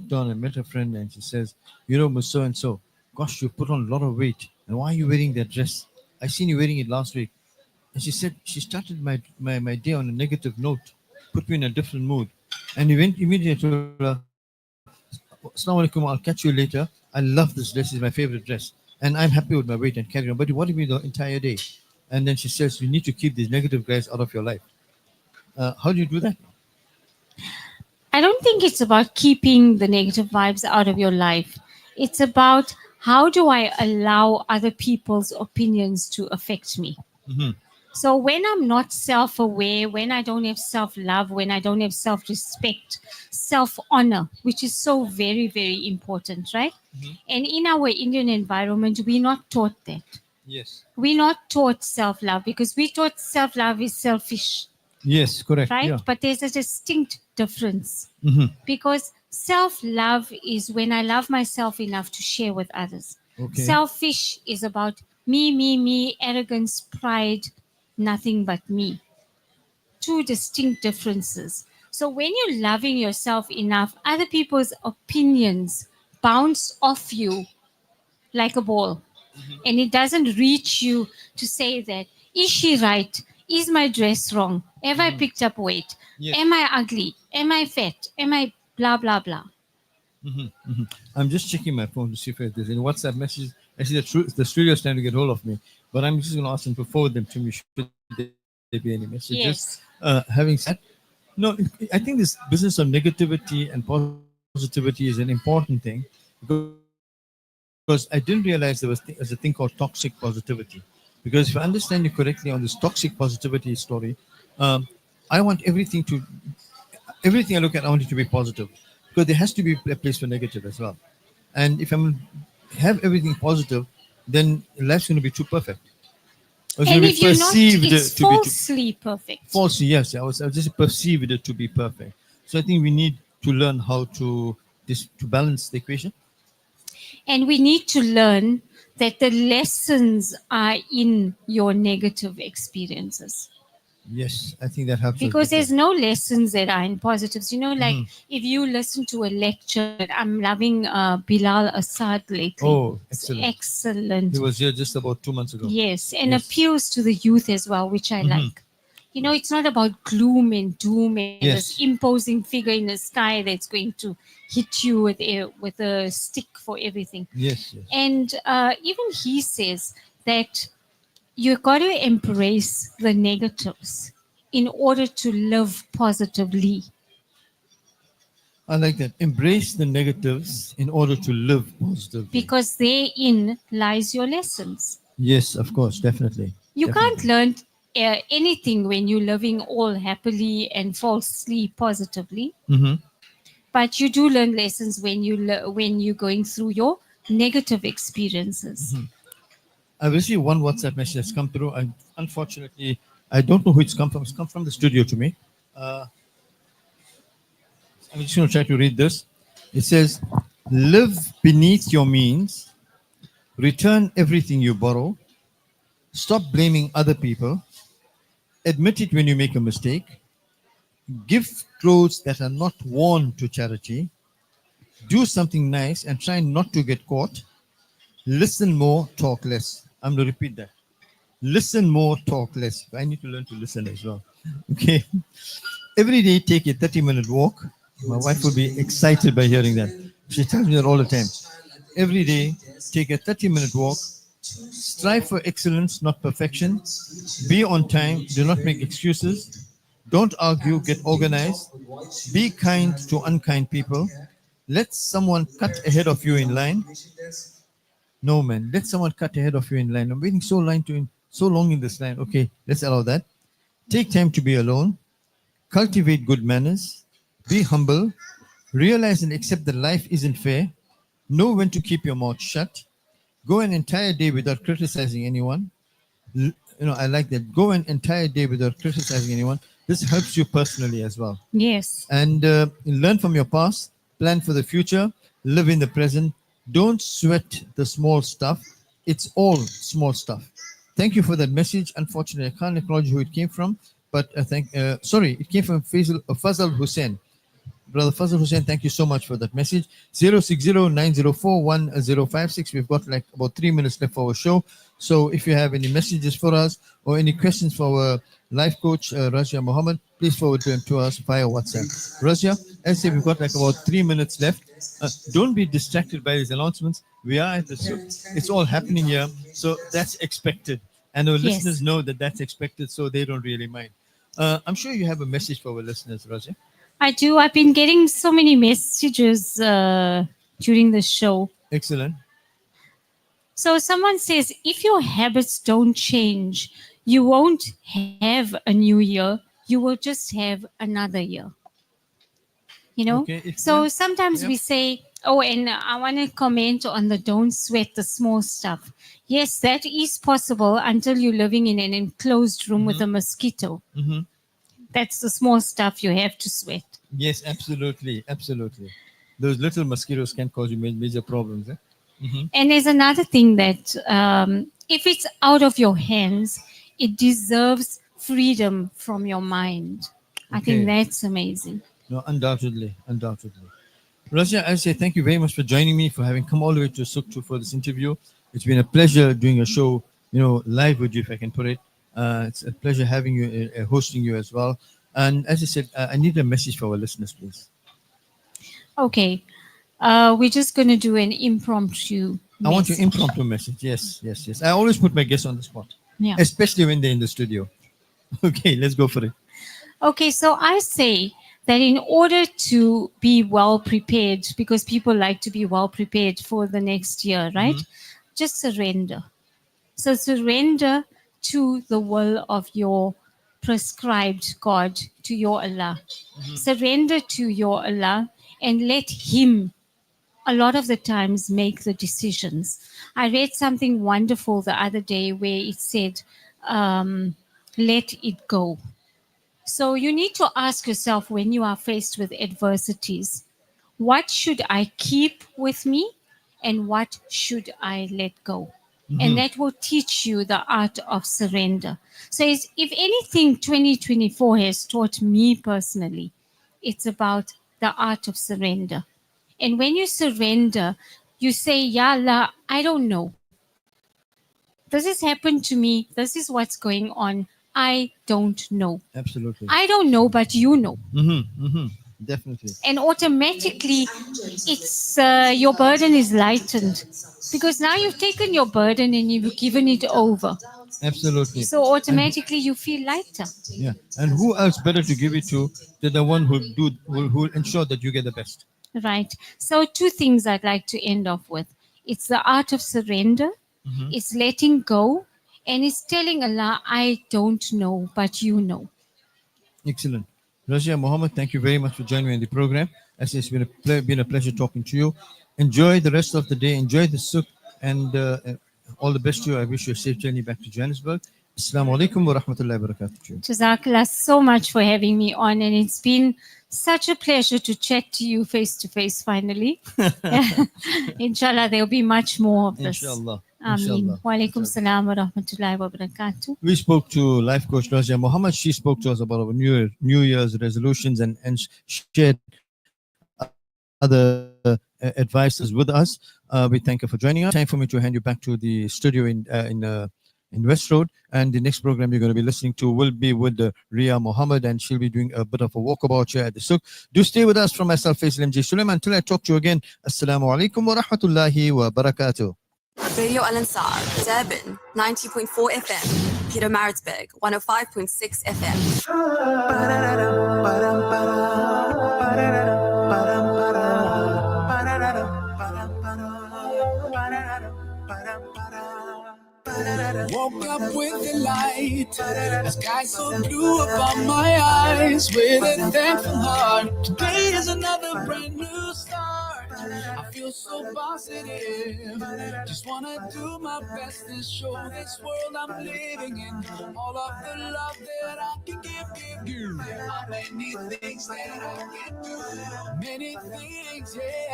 walked down and met her friend, and she says, "You know, Miss So and so, gosh, you put on a lot of weight. And why are you wearing that dress? I seen you wearing it last week." And she said she started my day on a negative note, put me in a different mood. And he went immediately to her, "Assalamu alaikum, I'll catch you later. I love this dress, it's my favorite dress. And I'm happy with my weight and carry on. But what do you mean the entire day?" And then she says, "You need to keep these negative guys out of your life." How do you do that? I don't think it's about keeping the negative vibes out of your life. It's about how do I allow other people's opinions to affect me. Hmm. So when I'm not self aware, when I don't have self love, when I don't have self respect, self honor, which is so very, very important, right? And in our Indian environment, we're not taught that. Yes. We're not taught self love because we taught self love is selfish, Yes, correct. right? Yeah. But there's a distinct difference Hmm. because self love is when I love myself enough to share with others. Okay. Selfish is about me, arrogance, pride, nothing but me. Two distinct differences. So when you're loving yourself enough, other people's opinions bounce off you like a ball. And it doesn't reach you to say that, is she right? Is my dress wrong? Have I picked up weight? Yes. Am I ugly? Am I fat? Am I blah, blah, blah? I'm just checking my phone to see if there's any WhatsApp messages. I see the studio is trying to get hold of me, but I'm just going to ask them to forward them to me. Should there be any messages? Yes. Having said, no, I think this business of negativity and positivity is an important thing because I didn't realize there was a thing called toxic positivity. Because if I understand you correctly on this toxic positivity story, um, I want everything I look at, I want it to be positive because there has to be a place for negative as well. And if I'm have everything positive, then life's going to be too perfect. Or it's going And to be if you're not, perceived it's to be too falsely perfect. false. Yes, I was just perceived it to be perfect. So I think we need to learn how to balance the equation. And we need to learn that the lessons are in your negative experiences. Yes, I think that helps us Because big time. there's no lessons that are in positives. You know, like Mhm. if you listen to a lecture, I'm loving Bilal Assad lately. Oh, It's excellent. excellent. He was here just about 2 months ago. Yes, and Yes. appeals to the youth as well, which I Mhm. like. You know, it's not about gloom and doom and this Yes. imposing figure in the sky that's going to hit you with a stick for everything. Yes. Yes. And even he says that you got to embrace the negatives in order to live positively. I like that. Embrace the negatives in order to live positively. Because therein lies your lessons. Yes, of course, definitely. You can't Definitely. learn anything when you're living all happily and falsely positively, Hmm. but you do learn lessons when when you're going through your negative experiences. I've received one WhatsApp message that's come through. Unfortunately, I don't know who it's come from. It's come from the studio to me. Uh, I'm just going to try to read this. It says, "Live beneath your means, return everything you borrow, stop blaming other people, admit it when you make a mistake, give clothes that are not worn to charity, do something nice and try not to get caught, listen more, talk less." I'm going to repeat that. Listen more, talk less. I need to learn to listen as well. Okay. Every day, take a 30-minute walk. My wife will be excited by hearing that. She tells me that all the time. Every day, take a 30-minute walk. Strive for excellence, not perfection. Be on time. Do not make excuses. Don't argue. Get organized. Be kind to unkind people. Let someone cut ahead of you in line. No, man. Let someone cut ahead of you in line. I'm waiting so long in this line. Okay, let's allow that. Take time to be alone. Cultivate good manners. Be humble. Realize and accept that life isn't fair. Know when to keep your mouth shut. Go an entire day without criticizing anyone. I like that. Go an entire day without criticizing anyone. This helps you personally as well. Yes. And learn from your past, plan for the future, live in the present. Don't sweat the small stuff. It's all small stuff. Thank you for that message. Unfortunately, I can't acknowledge who it came from, but sorry, it came from Faizal Hussein. Brother Fazal Hussain, thank you so much for that message. 060-904-1056. We've got like about 3 minutes left for our show. So if you have any messages for us or any questions for our life coach, Razia Muhammad, please forward them to us via WhatsApp. Razia, as I say, we've got like about 3 minutes left. Don't be distracted by these announcements. We are at the Souk. It's all happening here. So that's expected. And our listeners Yes, know that that's expected, so they don't really mind. I'm sure you have a message for our listeners, Razia. I do. I've been getting so many messages during the show. Excellent. So someone says, if your habits don't change, you won't have a new year. You will just have another year. Okay. If yeah, So sometimes yeah. we say, oh, and I want to comment on the don't sweat the small stuff. Yes, that is possible until you're living in an enclosed room with a mosquito. Mm-hmm. That's the small stuff you have to sweat. Yes, absolutely, absolutely. Those little mosquitoes can cause you major problems. Eh? Mm-hmm. And there's another thing that if it's out of your hands, it deserves freedom from your mind. I think Okay. that's amazing. No, undoubtedly, undoubtedly. Razia, I say thank you very much for joining me, for having come all the way to Suktu for this interview. It's been a pleasure doing a show, live with you, if I can put it. It's a pleasure having you, hosting you as well. And as I said, I need a message for our listeners, please. Okay, we're just going to do an impromptu I want your message. impromptu message. Yes, yes, yes. I always put my guests on the spot, Yeah. especially when they're in the studio. Okay, let's go for it. Okay, so I say that in order to be well prepared, because people like to be well prepared for the next year, right? Just surrender. So surrender to the will of your prescribed God, to your Allah. Surrender to your Allah and let Him a lot of the times make the decisions. I read something wonderful the other day where it said, let it go. So you need to ask yourself when you are faced with adversities, what should I keep with me and what should I let go? And that will teach you the art of surrender. So if anything 2024 has taught me personally, it's about the art of surrender. And when you surrender, you say, Ya Allah, I don't know. This has happened to me. This is what's going on. I don't know. Absolutely. I don't know, but you know. Definitely. And automatically, it's your burden is lightened because now you've taken your burden and you've given it over. Absolutely. So And automatically, you feel lighter. yeah, and who else better to give it to than the one who'll ensure that you get the best? Right. So, two things I'd like to end off with, it's the art of surrender, it's letting go, and it's telling Allah, I don't know, but you know. Excellent. Razia Mohammed, thank you very much for joining me in the program. As it's been a pleasure talking to you. Enjoy the rest of the day. Enjoy the souk, and all the best to you. I wish you a safe journey back to Johannesburg. Assalamu alaikum wa rahmatullahi wa barakatuh. Jazakallah so much for having me on, and it's been such a pleasure to chat to you face to face finally. Inshallah, there'll be much more of this. Inshallah. Ameen. Inshallah. Wa alaikum salam wa rahmatullahi wa barakatuh. We spoke to life coach Razia Mohammed. She spoke to us about our New Year's resolutions and shared other advices with us. We thank you for joining us. Time for me to hand you back to the studio in West Road. And the next program you're going to be listening to will be with Ria Mohammed, and she'll be doing a bit of a walkabout here at the Souk. Do stay with us from myself, Faizal MJ Suleman. Until I talk to you again, Assalamu alaikum wa rahmatullahi wa barakatuh. Radio Al Ansar, Durban 90.4 FM, Peter Maritzburg 105.6 FM. Woke up with the light, the sky so blue upon my eyes, with a thankful heart. Today is another brand new start. I feel so positive, just wanna do my best to show this world I'm living in all of the love that I can give. There are many things that I can do, many things, yeah.